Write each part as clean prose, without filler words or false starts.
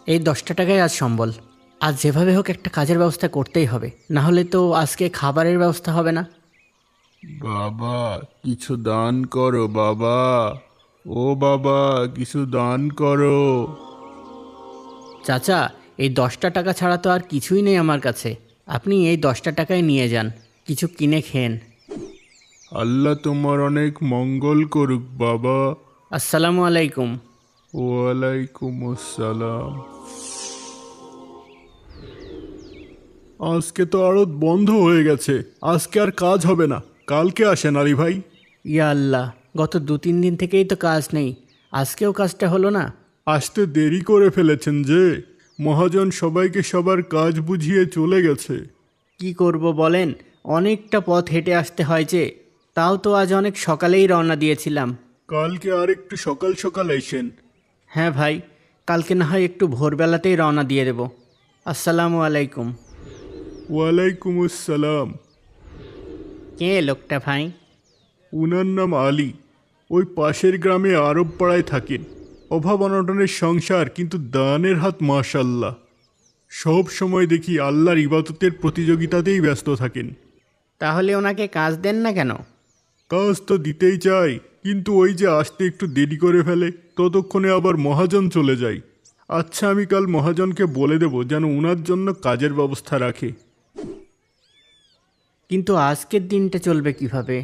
এই 10টা টাকায় আজ সম্বল। আজ যেভাবে হোক একটা কাজের ব্যবস্থা করতেই হবে, না হলে তো আজকে খাবারের ব্যবস্থা হবে না। বাবা, কিছু দান করো বাবা। ও বাবা, কিছু দান করো। চাচা, এই 10টা টাকা ছাড়া তো আর কিছুই নেই আমার কাছে। আপনি এই 10টা টাকায় নিয়ে যান, কিছু কিনে খেন। আল্লাহ তোমার অনেক মঙ্গল করুক বাবা। আসসালামু আলাইকুম। ওয়ালাইকুম আসসালাম। আজকে তো আড়ত বন্ধ হয়ে গেছে, আজকে আর কাজ হবে না। কালকে আসেন আলী ভাই। ইয়া আল্লাহ, গত 2-3 দিন থেকেই তো কাজ নেই, আজকেও কাজটা হলো না। আসতে দেরি করে ফেলেছেন যে। মহাজন সবাইকে সবার কাজ বুঝিয়ে চলে গেছে। কি করব বলেন, অনেকটা পথ হেঁটে আসতে হয় যে। তাও তো আজ অনেক সকালেই রওনা দিয়েছিলাম। কালকে আর একটু সকাল সকাল এসেন। হ্যাঁ ভাই, কালকে না হয় একটু ভোরবেলাতেই রওনা দিয়ে দেব। আসসালামু আলাইকুম। ওয়ালাইকুম আসসালাম। কে লোকটা ভাই? উনার নাম আলী। ওই পাশের গ্রামে আরব পাড়ায় থাকেন। অভাব অনটনের সংসার, কিন্তু দানের হাত মাশাল্লাহ। সব সময় দেখি আল্লাহর ইবাদতের প্রতিযোগিতাতেই ব্যস্ত থাকেন। তাহলে ওনাকে কাজ দেন না কেন? কাজ তো দিতেই চাই, কিন্তু ওই যে আসতে একটু দেরি করে ফেলে, ততক্ষণে আবার মহাজন চলে যায়। আচ্ছা, আমি কাল মহাজনকে বলে দেব যেন উনার জন্য কাজের ব্যবস্থা রাখে। কিন্তু আজকের দিনটা চলবে কিভাবে?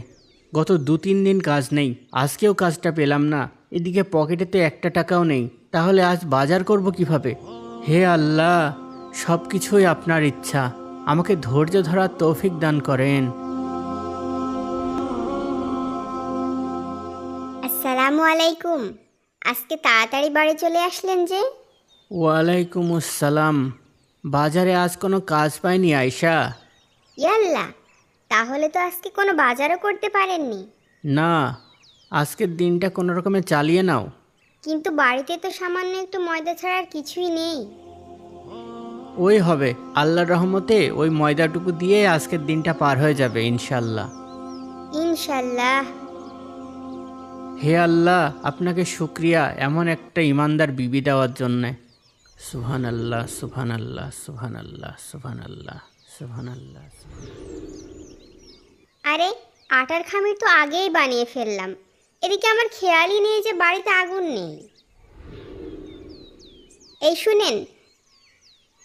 গত 2-3 দিন কাজ নেই, আজকেও কাজটা পেলাম না। এদিকে পকেটে তো একটা টাকাও নেই, তাহলে আজ বাজার করব কিভাবে? হে আল্লাহ, সব কিছুই আপনার ইচ্ছা, আমাকে ধৈর্য ধরার তৌফিক দান করেন। আসসালামু আলাইকুম। আজকে তাড়াতাড়ি বাড়ি চলে আসলেন যে? ওয়ালাইকুম আসসালাম। বাজারে আজ কোনো কাজ পাইনি আয়শা। ইয়াল্লা, তাহলে তো আজকে কোনো বাজারও করতে পারেননি। না, আজকের দিনটা কোনো রকমে চালিয়ে নাও। কিন্তু বাড়িতে তো সামান্য একটু ময়দা ছাড়া আর কিছুই নেই। ওই হবে, আল্লাহর রহমতে ওই ময়দাটুকু দিয়ে আজকের দিনটা পার হয়ে যাবে ইনশাল্লাহ। ইনশাল্লাহ। হে আল্লাহ, আপনাকে শুক্রিয়া এমন একটা ইমানদার বিবি দেওয়ার জন্যে। সুবহান আল্লাহ, সুবহান আল্লাহ, সুবহান আল্লাহ, সুবহান আল্লাহ, সুবহান আল্লাহ। আরে, আটার খামির তো আগেই বানিয়ে ফেললাম। এদিকে আমার খেয়ালই নেই যে বাড়িতে আগুন নেই। এই শুনেন,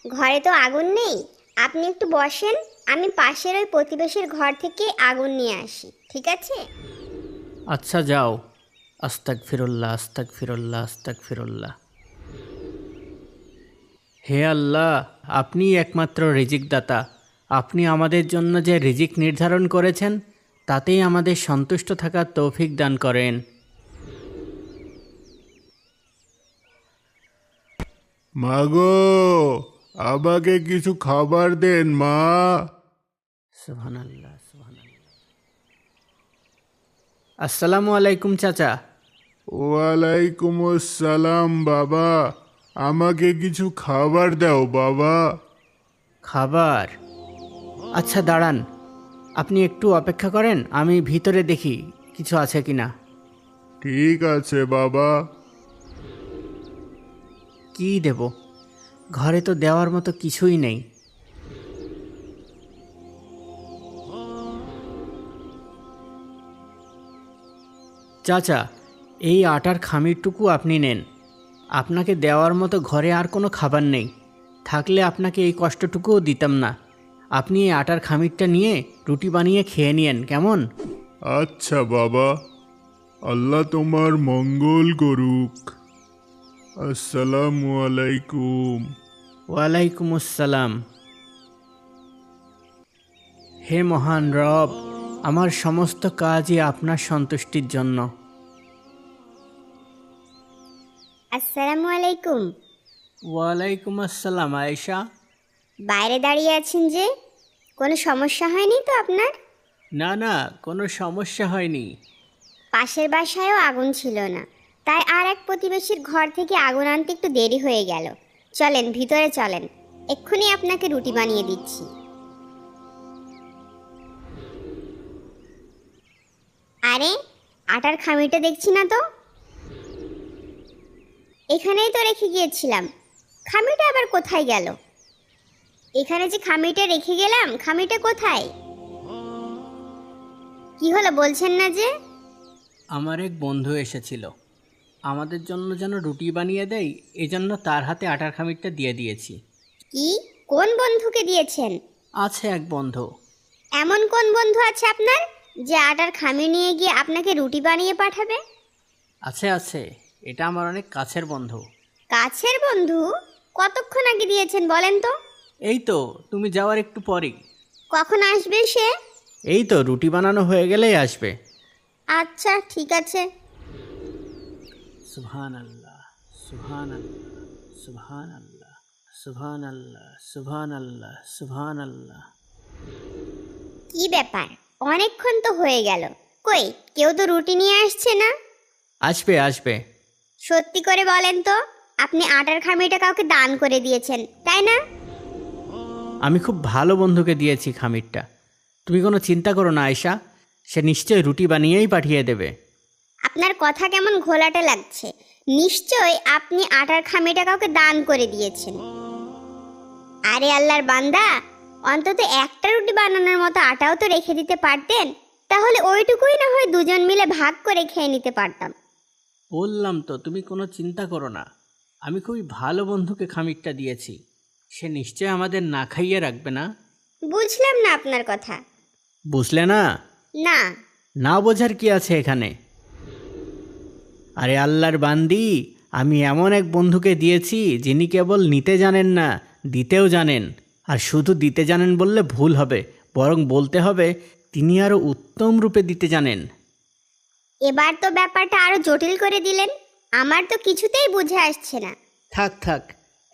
ঘরে তো আগুন নেই, আপনি একটু বসেন, আমি পাশের ওই প্রতিবেশীর ঘর থেকে আগুন নিয়ে আসি, ঠিক আছে? আচ্ছা যাও। আস্তাক ফিরুল্লাহ, আস্তাক ফিরুল্লাহ, আস্তাক ফিরুল্লাহ। হে আল্লাহ, আপনিই একমাত্র রিজিক দাতা। আপনি আমাদের জন্য যে রিজিক নির্ধারণ করেছেন, তাতেই আমাদের সন্তুষ্ট থাকার তৌফিক দান করেন। মাগো, আমাকে কিছু খাবার দেন মা। সুবহানাল্লাহ, সুবহানাল্লাহ। আসসালামু আলাইকুম চাচা। ওয়ালাইকুম আসসালাম বাবা। আমাকে কিছু খাবার দাও বাবা। খাবার? আচ্ছা দাঁড়ান, আপনি একটু অপেক্ষা করেন, আমি ভিতরে দেখি কিছু আছে কিনা। ঠিক আছে বাবা। কি দেব? ঘরে তো দেওয়ার মতো কিছুই নেই। চাচা, এই আটার খামিরটুকু আপনি নেন। আপনাকে দেওয়ার মতো ঘরে আর কোনো খাবার নেই, থাকলে আপনাকে এই কষ্টটুকুও দিতাম না। আপনি এই আটার খামিরটা নিয়ে রুটি বানিয়ে খেয়ে নিয়েন, কেমন? আচ্ছা বাবা, আল্লাহ তোমার মঙ্গল করুক। আসসালামু আলাইকুম। ওয়ালাইকুম আসসালাম। হে মহান রব, আমার সমস্ত কাজই আপনার সন্তুষ্টির জন্য। আসসালামু আলাইকুম। ওয়ালাইকুম আসসালাম আয়েশা। বাইরে দাঁড়িয়ে আছেন যে, কোনো সমস্যা হয়নি তো আপনার? না না, কোনো সমস্যা হয়নি। পাশের বাসায়ও আগুন ছিল না, তাই আর এক প্রতিবেশীর ঘর থেকে আগুন আনতে একটু দেরি হয়ে গেল। চলেন ভিতরে চলেন, এক্ষুনি আপনাকে রুটি বানিয়ে দিচ্ছি। আরে, আটার খামিটা দেখছি না তো। এখানেই তো রেখে গিয়েছিলাম, খামিটা আবার কোথায় গেল? এখানে যে খামিটা রেখে গেলাম, খামিটা কোথায়? কি হলো বলছেন না যে? আমার এক বন্ধু এসেছিল, আমাদের জন্য যেন রুটি বানিয়ে দেয়, এজন্য তার হাতে আটার খামিরটা দিয়ে দিয়েছি। কি? কোন বন্ধুকে দিয়েছেন? আছে এক বন্ধু। এমন কোন বন্ধু আছে আপনার যে আটার খামি নিয়ে গিয়ে আপনাকে রুটি বানিয়ে পাঠাবে? আছে আছে, এটা আমার অনেক কাছের বন্ধু। কাছের বন্ধু? কতক্ষণ আগে দিয়েছেন বলেন তো? এই তো তুমি যাওয়ার একটু পরেই। কখন আসবে সে? এই তো রুটি বানানো হয়ে গেলেই আসবে। আচ্ছা ঠিক আছে। সুবহান আল্লাহ, সুবহান আল্লাহ, সুবহান আল্লাহ, সুবহান আল্লাহ, সুবহান আল্লাহ, সুবহান আল্লাহ। কি ব্যাপার, অনেকক্ষণ তো হয়ে গেল, কই কেউ তো রুটি নিয়ে আসছে না? আসবে আসবে। সত্যি করে বলেন তো, আপনি আটার খামিটা কাউকে দান করে দিয়েছেন তাই না? আমি খুব ভালো বন্ধুকে দিয়েছি খামিরটা, তুমি কোনো চিন্তা করো না আয়শা, সে নিশ্চয়ই রুটি বানিয়েই পাঠিয়ে দেবে। আপনার কথা কেমন ঘোলাটে লাগছে। নিশ্চয় আপনি আটার খামিটা কাউকে দান করে দিয়েছেন। আরে আল্লাহর বান্দা, অন্তত একটা রুটি বানানোর মতো আটাও তো রেখে দিতে পারতেন, তাহলে ওইটুকুই না হয় দুজন মিলে ভাগ করে খেয়ে নিতে পারতাম। বললাম তো তুমি কোনো চিন্তা করো না, আমি খুবই ভালো বন্ধুকে খামিরটা দিয়েছি, সে নিশ্চয় আমাদের না খাইয়ে রাখবে না। বুঝলাম না আপনার কথা। বুঝলে না? না। না বোঝার কি আছে এখানে? আরে আল্লাহর বান্দি, আমি এমন এক বন্ধুকে দিয়েছি যিনি কেবল নিতে জানেন না, দিতেও জানেন। আর শুধু দিতে জানেন বললে ভুল হবে, বরং বলতে হবে তিনি আরও উত্তম রূপে দিতে জানেন। এবার তো ব্যাপারটা আরো জটিল করে দিলেন, আমার তো কিছুতেই বুঝে আসছে না। থাক থাক,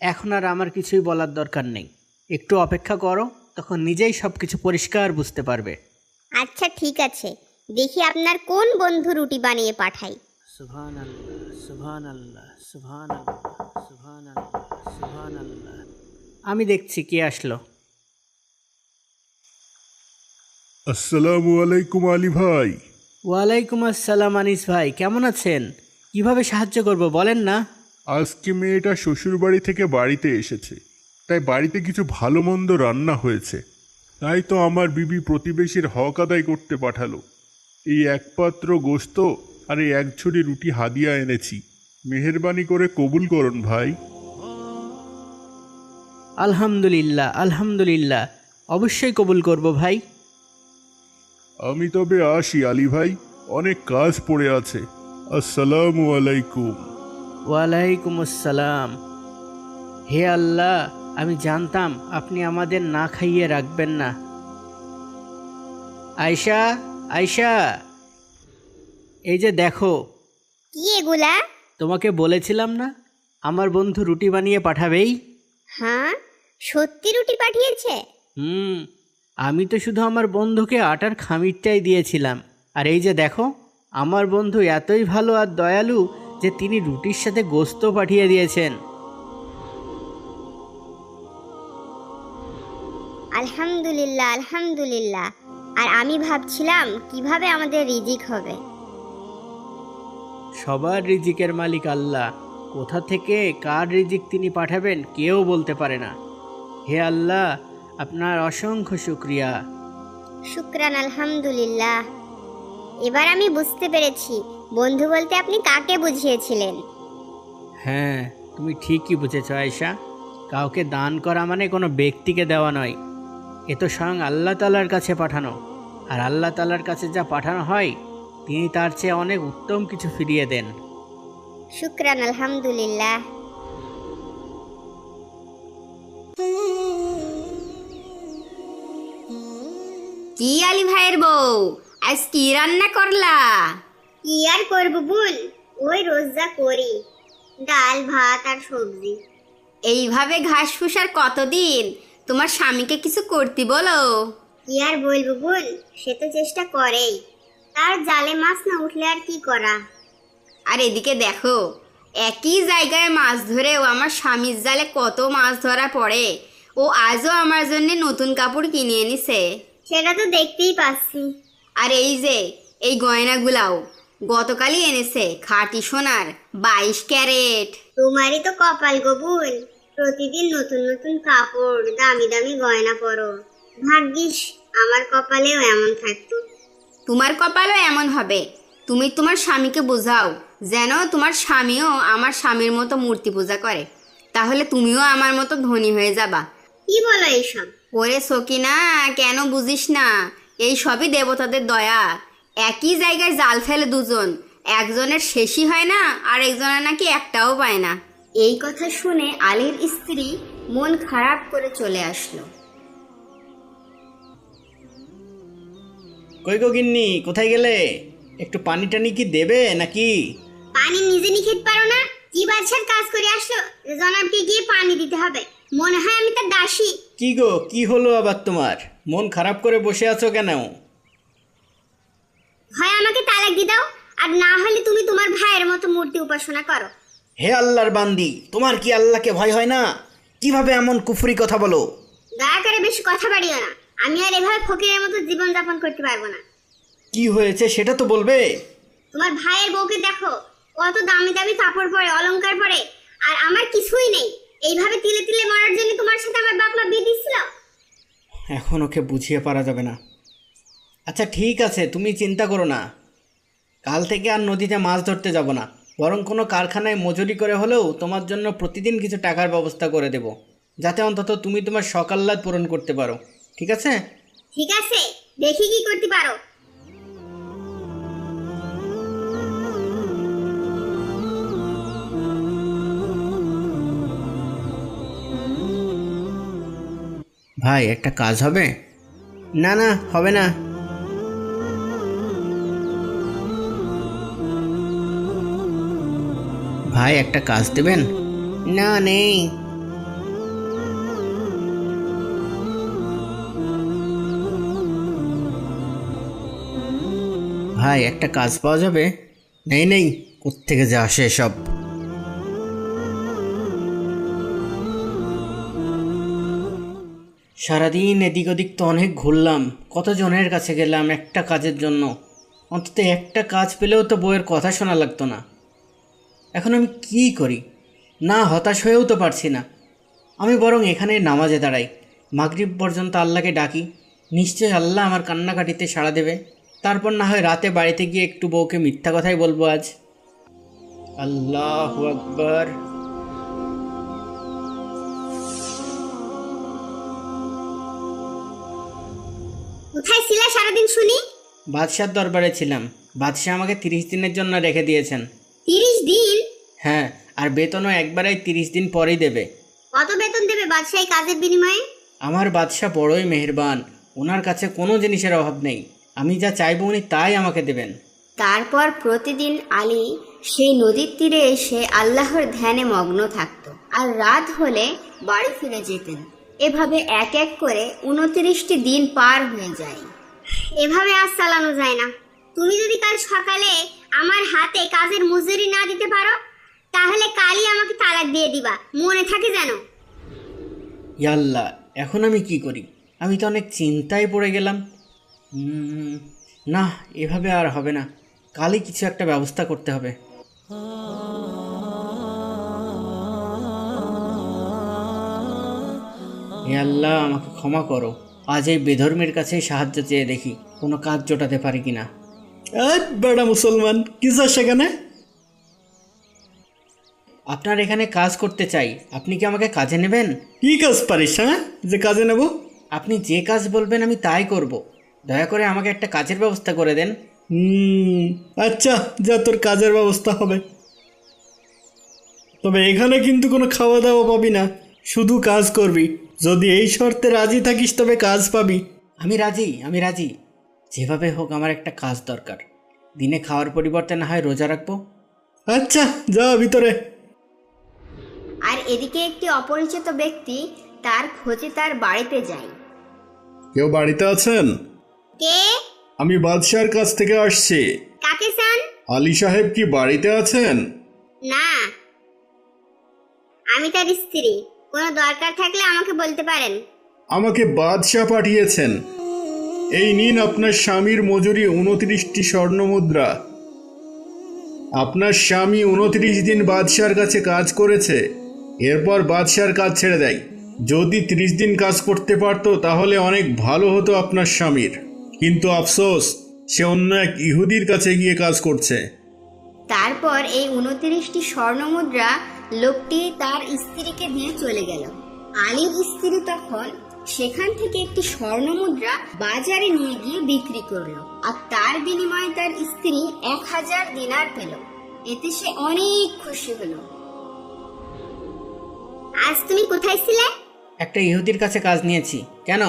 এখন আর আমার কিছুই বলার দরকার নেই, একটু অপেক্ষা করো, তখন নিজেই সব কিছু পরিষ্কার বুঝতে পারবে। আচ্ছা ঠিক আছে, দেখি আপনার কোন বন্ধু রুটি বানিয়ে পাঠাই। সুবহান আল্লাহ, সুবহান আল্লাহ, সুবহান আল্লাহ, সুবহান আল্লাহ, সুবহান আল্লাহ। আমি দেখছি কে আসলো। আসসালামু আলাইকুম আলী ভাই। ওয়ালাইকুম আসসালাম আনিস ভাই, কেমন আছেন? কিভাবে সাহায্য করব বলেন না? আজকে মেয়েটা শ্বশুরবাড়ি থেকে বাড়িতে এসেছে, তাই বাড়িতে কিছু ভালো মন্দ রান্না হয়েছে, তাই তো আমার বিবি প্রতিবেশীর হক আদায় করতে পাঠালো। এই এক পাত্র গোশত আর এই এক ঝুড়ি রুটি হাদিয়া এনেছি, মেহেরবানি করে কবুল করুন ভাই। আলহামদুলিল্লাহ আলহামদুলিল্লাহ, অবশ্যই কবুল করব ভাই। আমি তবে আসি আলী ভাই, অনেক কাজ পড়ে আছে। আসসালামু আলাইকুম। ওয়ালাইকুম আসসালাম। হে আল্লাহ, আমি জানতাম আপনি আমাদের না খাইয়ে রাখবেন না। আয়শা, আয়শা, এই যে দেখো। কি এগুলা? তোমাকে বলেছিলাম না আমার বন্ধু রুটি বানিয়ে পাঠাবেই? হ্যাঁ, সত্যি রুটি পাঠিয়েছে? আমি তো শুধু আমার বন্ধুকে আটার খামিরটাই দিয়েছিলাম, আর এই যে দেখো, আমার বন্ধু এতই ভালো আর দয়ালু যে তিনি রুটির সাথে গোশত পাঠিয়ে দিয়েছেন। আলহামদুলিল্লাহ আলহামদুলিল্লাহ। আর আমি ভাবছিলাম কিভাবে আমাদের রিজিক হবে। সবার রিজিকের মালিক আল্লাহ, কোথা থেকে কার রিজিক তিনি পাঠাবেন কেউ বলতে পারে না। হে আল্লাহ, আপনার অসংখ্য শুকরিয়া। শুকরান আলহামদুলিল্লাহ। এবার আমি বুঝতে পেরেছি বন্ধু বলতে আপনি কাকে বুঝিয়েছিলেন। হ্যাঁ, তুমি ঠিকই বুঝেছ আয়েশা, কাউকে দান করা মানে কোনো ব্যক্তিকে দেওয়া নয়, এ তো স্বয়ং আল্লাহ তাআলার কাছে পাঠানো। আর আল্লাহ তাআলার কাছে যা পাঠানো হয় তিনি তার চেয়ে অনেক উত্তম কিছু ফিরিয়ে দেন। শুকরান আলহামদুলিল্লাহ। কি আলী ভাইয়ের বউ, আজ কি রান্না করলা? কি আর করবো বোন, ওই রোজ যা করি, ডাল ভাত আর সবজি। এইভাবে ঘাস ফুসার কতদিন? তোমার স্বামীকে কিছু করতে বলো। কি আর বলবো বোন, সে তো চেষ্টা করেই, তার জালে মাছ না উঠলে আর কি করা। আর এদিকে দেখো, একই জায়গায় মাছ ধরেও আমার স্বামীর জালে কত মাছ ধরা পড়ে। ও আজও আমার জন্য নতুন কাপড় কিনে এনেছে। সেটা তো দেখতেই পাচ্ছি। আর এই যে এই গয়নাগুলাও গতকালই এনেছে, খাঁটি সোনার 22 ক্যারেট। তোমারই তো কপাল গো বোন, প্রতিদিন নতুন নতুন কাপড়, দামি দামি গয়না পরো। ভাগ্যিস আমার কপালেও এমন থাকতো। তোমার কপালও এমন হবে। তুমি তোমার স্বামীকে বোঝাও যেন তোমার স্বামীও আমার স্বামীর মতো মূর্তি পূজা করে, তাহলে তুমিও আমার মতো ধনী হয়ে যাবা। কি বলো এইসব? ওরে সকিনা, কেন বুঝিস না? এই সবই দেবতাদের দয়া। একই জায়গায় জাল ফেলে দুজন, একজনের শেষই হয় না আর একজনের নাকি একটাও পায় না। এই কথা শুনে আলীর স্ত্রী মন খারাপ করে চলে আসলো। কই গো গিন্নি, কোথায় গেলে? একটু পানি টানি কি দেবে নাকি? পানি নিজে নিয়ে খেতে পারো না? কি বাদশার কাজ করে আসলো যে জনাবকে গিয়ে পানি দিতে হবে? মনে হয় আমি তার দাসী। কি গো, কি হলো আবার তোমার? মন খারাপ করে বসে আছো কেন? হয় আমাকে তালাক দিয়ে দাও, আর না হলে তুমি তোমার ভাইয়ের মতো মূর্তি উপাসনা করো। হে আল্লাহর বান্দি, তোমার কি আল্লাহকে ভয় হয় না? কিভাবে এমন কুফরি কথা বলো? দয়া করে বেশি কথা বাড়িও না। আমি আর এভাবে ফকিরের মতো জীবন যাপন করতে পারবো না। কি হয়েছে সেটা তো বলবে। তোমার ভাইয়ের বউকে দেখো, কত দামি দামি কাপড় পরে, অলংকার পরে, আর আমার কিছুই নেই। এইভাবে তিলে তিলে মরার জন্য তোমার সাথে আমার বাপ মা বিয়ে দিচ্ছিল। এখন ওকে বুঝিয়ে পারা যাবে না। আচ্ছা ঠিক আছে, তুমি চিন্তা করো না। কাল থেকে আর নদীতে মাছ ধরতে যাব না, বরং কোনো কারখানায় মজুরি করে হলেও তোমার জন্য প্রতিদিন কিছু টাকার ব্যবস্থা করে দেব, যাতে অন্তত তুমি তোমার শখ আহ্লাদ পূরণ করতে পারো। ঠিক আছে? ঠিক আছে, দেখি কি করতে পারো। ভাই, একটা কাজ হবে? না না, হবে না। ভাই, একটা কাজ দেবেন? না, নেই। ভাই, একটা কাজ পাওয়া যাবে? নেই নেই, কোত্থেকে যে আসে সব। সারাদিন এদিক ওদিক তো অনেক ঘুরলাম, কতজনের কাছে গেলাম একটা কাজের জন্য। অন্তত একটা কাজ পেলেও তো বউয়ের কথা শোনা লাগতো না। এখন আমি কী করি? না, হতাশ হয়েও তো পারছি না। আমি বরং এখানে নামাজে দাঁড়াই, মাগরিব পর্যন্ত আল্লাহকে ডাকি। নিশ্চয়ই আল্লাহ আমার কান্নাকাটিতে সাড়া দেবে। তারপর না হয় রাতে বাড়িতে গিয়ে একটু বউকে মিথ্যা কথাই বলবো আজ। আল্লাহু আকবার। কোথায় ছিলে সারাদিন শুনি? বাদশার দরবারে ছিলাম। বাদশাহ আমাকে 30 দিনের জন্য রেখে দিয়েছেন। 30 দিন? হ্যাঁ, আর বেতনও একবারেই 30 দিন পরেই দেবে। কত বেতন দেবে বাদশাহী কাজের বিনিময়ে? আমার বাদশাহ বড়ই মেহেরবান, ওনার কাছে কোনো জিনিসের অভাব নেই। আমি যা চাইবো উনি তাই আমাকে দেবেন। তারপর প্রতিদিন আলী সেই নদীর তীরে এসে আল্লাহর ধ্যানে মগ্ন থাকত, আর রাত হলে বাড়ি ফিরে যেতেন। এভাবে এক এক করে 29টি দিন পার হয়ে যায়। এভাবে আজ চালানো যায় না। তুমি যদি কাল সকালে আমার হাতে কাজের মজুরি না দিতে পারো, তাহলে কালই আমাকে তালাক দিয়ে দিবা, মনে থাকে যেন। ইয়াল্লাহ, এখন আমি কি করি? আমি তো অনেক চিন্তায় পড়ে গেলাম। না, এভাবে আর হবে না। কালই কিছু একটা ব্যবস্থা করতে হবে। হে আল্লাহ, আমাকে ক্ষমা করো। আজ এই বেধর্মীর কাছেই সাহায্য চেয়ে দেখি কোনো কাজ জোটাতে পারি কিনা। বেড়া মুসলমান, কি চাস সেখানে? আপনার এখানে কাজ করতে চাই, আপনি কি আমাকে কাজে নেবেন? কি কাজ পারিস, হ্যাঁ, যে কাজে নেব? আপনি যে কাজ বলবেন আমি তাই করব। দয়া করে আমাকে একটা কাজের ব্যবস্থা করে দেন। আচ্ছা, যা, তোর কাজের ব্যবস্থা হবে। তবে এখানে কিন্তু কোনো খাওয়া দাওয়া পাবি না, শুধু কাজ করবি। যদি এই শর্তে রাজি থাকিস তবে কাজ পাবি। আমি রাজি, আমি রাজি। যেভাবে হোক আমার একটা কাজ দরকার। দিনে খাওয়ার পরিবর্তে না হয় রোজা রাখবো। আচ্ছা, যা ভিতরে। আর এদিকে একটি অপরিচিত ব্যক্তি তার খোঁজে তার বাড়িতে যায়। কেউ বাড়িতে আছেন? কে? আমি বাদশার কাছ থেকে আসছি। কাকে চান? আলী সাহেব কি বাড়িতে আছেন? না, আমি তার স্ত্রী। কোনো দরকার থাকলে আমাকে বলতে পারেন। আমাকে বাদশাহ পাঠিয়েছেন। এই নিন আপনার স্বামীর মজুরি 29টি স্বর্ণ মুদ্রা। আপনার স্বামী 29 দিন বাদশার কাছে কাজ করেছে, এরপর বাদশার কাজ ছেড়ে দেয়। যদি 30 দিন কাজ করতে পারতো তাহলে অনেক ভালো হতো আপনার স্বামীর, কিন্তু আফসোস সে অন্য এক ইহুদির কাছে গিয়ে কাজ করছে। তারপর এই 29টি স্বর্ণমুদ্রা লোকটি তার স্ত্রীকে দিয়ে চলে গেল। আলীর স্ত্রী তখন সেখান থেকে একটি স্বর্ণমুদ্রা বাজারে নিয়ে গিয়ে বিক্রি করলো, আর তার বিনিময়ে তার স্ত্রী 1000 দিনার পেল। এতে সে অনেক খুশি হলো। আজ তুমি কোথায় ছিলে? একটা ইহুদির কাছে কাজ নিয়েছি। কেন?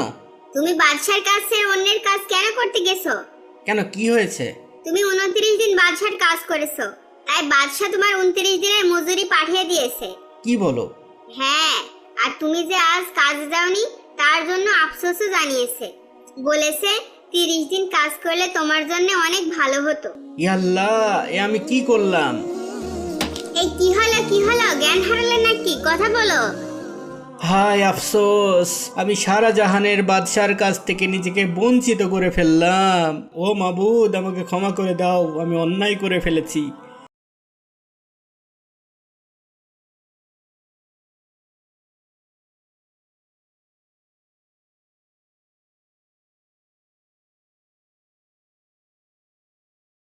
তুমি বাদশার কাজ ছেড়ে অন্যের কাজ কেন করতে গেছো? কেন, কি হয়েছে? তুমি 29 দিন বাদশার কাজ করেছো, তাই বাদশা তোমার 29 দিনের মজুরি পাঠিয়ে দিয়েছে। কি বলো? হ্যাঁ, আর তুমি যে আজ কাজে যাওনি তার জন্য আফসোসও জানিয়েছে। বলেছে 30 দিন কাজ করলে তোমার জন্য অনেক ভালো হতো। ইয়াল্লাহ, এ আমি কি করলাম? এই কি হলো জ্ঞান হারালে নাকি? কথা বলো। হায় আফসোস, আমি সারা জাহানের বাদশার কাছ থেকে নিজেকে বঞ্চিত করে ফেললাম। ও মাবুদ, আমাকে ক্ষমা করে দাও, আমি অন্যায় করে ফেলেছি।